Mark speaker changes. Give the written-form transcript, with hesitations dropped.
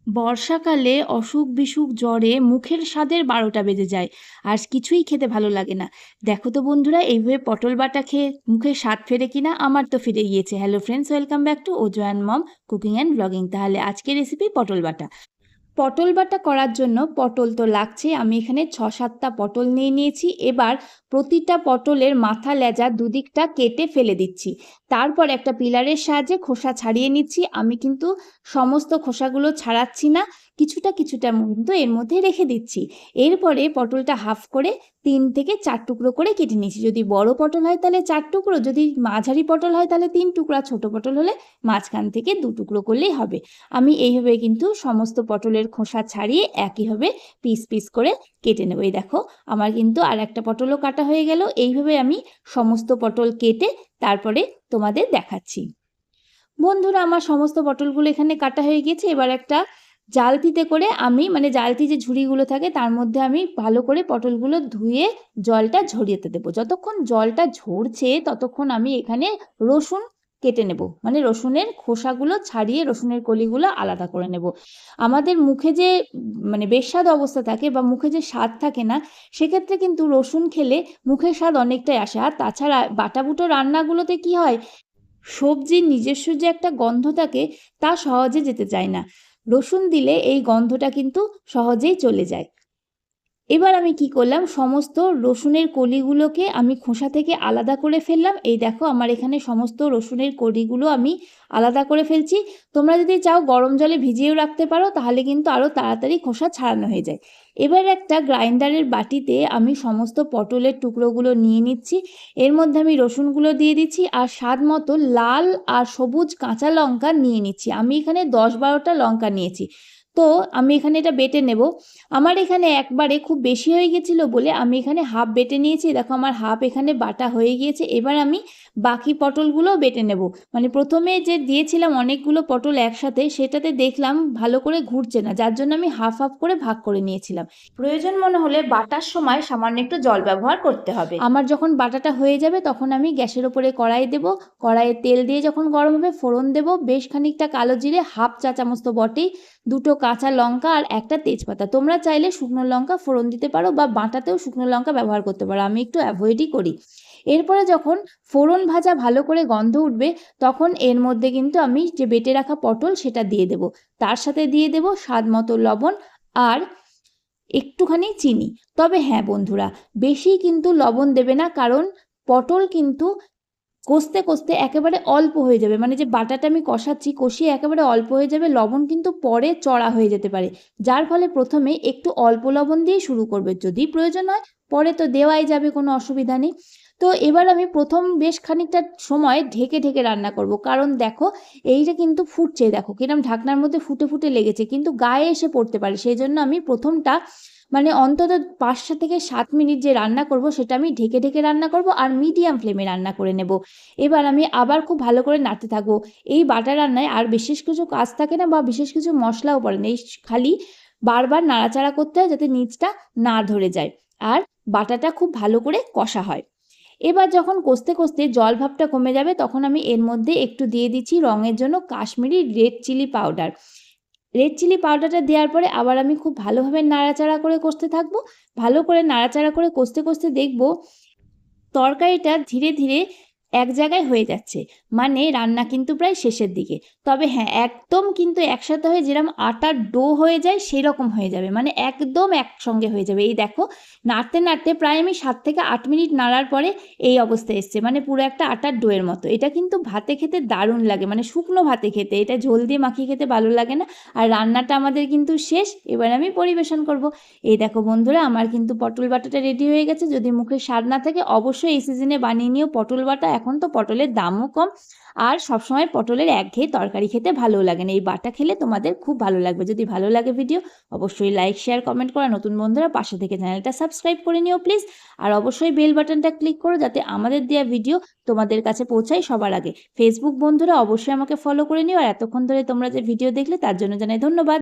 Speaker 1: বর্ষাকালে অসুখ বিসুখ জ্বরে মুখের স্বাদের ১২টা বেজে যায়, আর কিছুই খেতে ভালো লাগে না। দেখো তো বন্ধুরা, এইভাবে পটল বাটা খেয়ে মুখের স্বাদ ফেরে কিনা? আমার তো ফিরে গিয়েছে। Hello friends, welcome back to ওজোয়ান মম কুকিং অ্যান্ড ব্লগিং। তাহলে আজকের রেসিপি পটল বাটা। পটল বাটা করার জন্য পটল তো লাগছে। আমি এখানে ৬-৭টা পটল নিয়ে নিয়েছি। এবার প্রতিটা পটলের মাথা লেজা দুদিকটা কেটে ফেলে দিচ্ছি। তারপর একটা পিলারের সাহায্যে খোসা ছাড়িয়ে নিচ্ছি। আমি কিন্তু সমস্ত খোসাগুলো ছাড়াচ্ছি না, কিছুটা কিছুটা কিন্তু এর মধ্যে রেখে দিচ্ছি। এরপরে পটলটা হাফ করে ৩ থেকে ৪ টুকরো করে কেটে নিচ্ছি। যদি বড় পটল হয় তাহলে ৪ টুকরো, যদি মাঝারি পটল হয় তাহলে ৩ টুকরা, ছোট পটল হলে মাঝখান থেকে ২ টুকরো করলেই হবে। আমি এইভাবে কিন্তু সমস্ত পটলের খোসা ছাড়িয়ে একইভাবে পিস পিস করে কেটে নেব। এই দেখো, আমার কিন্তু আর একটা পটলও কাটা হয়ে গেল। এইভাবে আমি সমস্ত পটল কেটে তারপরে তোমাদের দেখাচ্ছি। বন্ধুরা, আমার সমস্ত পটলগুলো এখানে কাটা হয়ে গেছে। এবার একটা জালতিতে করে আমি, মানে জালতি যে ঝুড়িগুলো থাকে তার মধ্যে আমি ভালো করে পটলগুলো ধুয়ে জলটা ঝরিয়েতে দেবো। যতক্ষণ জলটা ঝরছে ততক্ষণ আমি এখানে রসুন কেটে নেব, মানে রসুনের খোসাগুলো ছাড়িয়ে রসুনের কলিগুলো আলাদা করে নেব। আমাদের মুখে যে মানে বেস্বাদ অবস্থা থাকে বা মুখে যে স্বাদ থাকে না, সেক্ষেত্রে কিন্তু রসুন খেলে মুখের স্বাদ অনেকটাই আসে। আর তাছাড়া বাটাবুটো রান্নাগুলোতে কি হয়, সবজির নিজস্ব যে একটা গন্ধ থাকে তা সহজে যেতে চায় না। রসুন দিলে এই গন্ধটা কিন্তু সহজেই চলে যায়। এবার আমি কি করলাম, সমস্ত রসুনের কলিগুলোকে আমি খোসা থেকে আলাদা করে ফেললাম। এই দেখো, আমার এখানে সমস্ত রসুনের কলিগুলো আমি আলাদা করে ফেলছি। তোমরা যদি চাও গরম জলে ভিজিয়েও রাখতে পারো, তাহলে কিন্তু আরও তাড়াতাড়ি খোসা ছাড়ানো হয়ে যায়। এবার একটা গ্রাইন্ডারের বাটিতে আমি সমস্ত পটলের টুকরোগুলো নিয়ে নিচ্ছি। এর মধ্যে আমি রসুনগুলো দিয়ে দিচ্ছি আর স্বাদ মতো লাল আর সবুজ কাঁচা লঙ্কা নিয়ে নিচ্ছি। আমি এখানে ১০-১২টা লঙ্কা নিয়েছি। তো আমি এখানে এটা বেটে নেব। আমার এখানে একবারে খুব বেশি হয়ে গেছিলো বলে আমি এখানে হাফ বেটে নিয়েছি। দেখো, আমার হাফ এখানে বাটা হয়ে গিয়েছে। এবার আমি বাকি পটলগুলোও বেটে নেব। মানে প্রথমে যে দিয়েছিলাম অনেকগুলো পটল একসাথে, সেটাতে দেখলাম ভালো করে ঘুরছে না, যার জন্য আমি হাফ হাফ করে ভাগ করে নিয়েছিলাম। প্রয়োজন মনে হলে বাটার সময় সামান্য একটু জল ব্যবহার করতে হবে। আমার যখন বাটাটা হয়ে যাবে তখন আমি গ্যাসের ওপরে কড়াই দেব। কড়াইয়ে তেল দিয়ে যখন গরম হবে ফোড়ন দেব। বেশ খানিকটা কালো জিরে, হাফ চা চামচ তো বটেই, 2টো কাঁচা লঙ্কা আর একটা তেজপাতা। তোমরা চাইলে শুকনো লঙ্কা ফোড়ন দিতে পারো বা বাটাতেও শুকনো লঙ্কা ব্যবহার করতে পারো, আমি একটু অ্যাভয়েডই করি। এরপরে যখন ফোড়ন ভাজা ভালো করে গন্ধ উঠবে, তখন এর মধ্যে কিন্তু আমি যে বেটে রাখা পটল সেটা দিয়ে দেব। তার সাথে দিয়ে দেব স্বাদ মতো লবণ আর একটুখানি চিনি। তবে হ্যাঁ বন্ধুরা, বেশি কিন্তু লবণ দেবে না, কারণ পটল কিন্তু কষতে কষতে একেবারে অল্প হয়ে যাবে। মানে যে বাটাটা আমি কষাচ্ছি, কষিয়ে একেবারে অল্প হয়ে যাবে, লবণ কিন্তু পরে চড়া হয়ে যেতে পারে। যার ফলে প্রথমে একটু অল্প লবণ দিয়ে শুরু করবে, যদি প্রয়োজন হয় পরে তো দেওয়াই যাবে, কোনো অসুবিধা নেই। তো এবার আমি প্রথম বেশ খানিকটা সময় ঢেকে ঢেকে রান্না করব, কারণ দেখো এইটা কিন্তু ফুটছে, দেখো কিরম ঢাকনার মধ্যে ফুটে ফুটে লেগেছে, কিন্তু গায়ে এসে পড়তে পারে। সেই জন্য আমি প্রথমটা মানে অন্তত ৫ থেকে ৭ মিনিট যে রান্না করব সেটা আমি ঢেকে ঢেকে রান্না করব আর মিডিয়াম ফ্লেমে রান্না করে নেব। এবার আমি আবার খুব ভালো করে নাড়তে থাকবো। এই বাটা রান্নায় আর বিশেষ কিছু কাজ থাকে না বা বিশেষ কিছু মশলাও পড়ে না, এই খালি বারবার নাড়াচাড়া করতে হয় যাতে নিচটা না ধরে যায় আর বাটাটা খুব ভালো করে কষা হয়। এবার যখন কষতে কষতে জল ভাবটা কমে যাবে, তখন আমি এর মধ্যে একটু দিয়ে দিচ্ছি রঙের জন্য Kashmiri red chilli powder. Red chilli পাউডারটা দেওয়ার পরে আবার আমি খুব ভালোভাবে নাড়াচাড়া করে কষতে থাকবো। ভালো করে নাড়াচাড়া করে কষতে কষতে দেখবো তরকারিটা ধীরে ধীরে এক জায়গায় হয়ে যাচ্ছে, মানে রান্না কিন্তু প্রায় শেষের দিকে। তবে হ্যাঁ, একদম কিন্তু একসাথে হয়ে যেরকম আটার ডো হয়ে যায় সেই রকম হয়ে যাবে, মানে একদম একসঙ্গে হয়ে যাবে। এই দেখো, নাড়তে নাড়তে প্রায় আমি ৭ থেকে ৮ মিনিট নাড়ার পরে এই অবস্থা এসছে, মানে পুরো একটা আটার ডোয়ের মতো। এটা কিন্তু ভাতে খেতে দারুণ লাগে, মানে শুকনো ভাতে খেতে, এটা ঝোল দিয়ে মাখিয়ে খেতে ভালো লাগে না। আর রান্নাটা আমাদের কিন্তু শেষ, এবার আমি পরিবেশন করব। এই দেখো বন্ধুরা, আমার কিন্তু পটল বাটাটা রেডি হয়ে গেছে। যদি মুখে স্বাদ না থাকে অবশ্যই এই সিজনে বানিয়ে নিও পটল বাটা। এখন তো পটলের দামও কম আর সবসময় পটলের একঘেয়ে তরকারি খেতে ভালো লাগে না, এই বাটা খেলে তোমাদের খুব ভালো লাগবে। যদি ভালো লাগে ভিডিও, অবশ্যই লাইক শেয়ার কমেন্ট করা। নতুন বন্ধুরা পাশে থেকে চ্যানেলটা সাবস্ক্রাইব করে নিও প্লিজ। আর অবশ্যই বেল বাটনটা ক্লিক করো যাতে আমাদের দেওয়া ভিডিও তোমাদের কাছে পৌঁছায় সবার আগে। ফেসবুক বন্ধুরা অবশ্যই আমাকে ফলো করে নিও। আর এতক্ষণ ধরে তোমরা যে ভিডিও দেখলে তার জন্য জানাই ধন্যবাদ।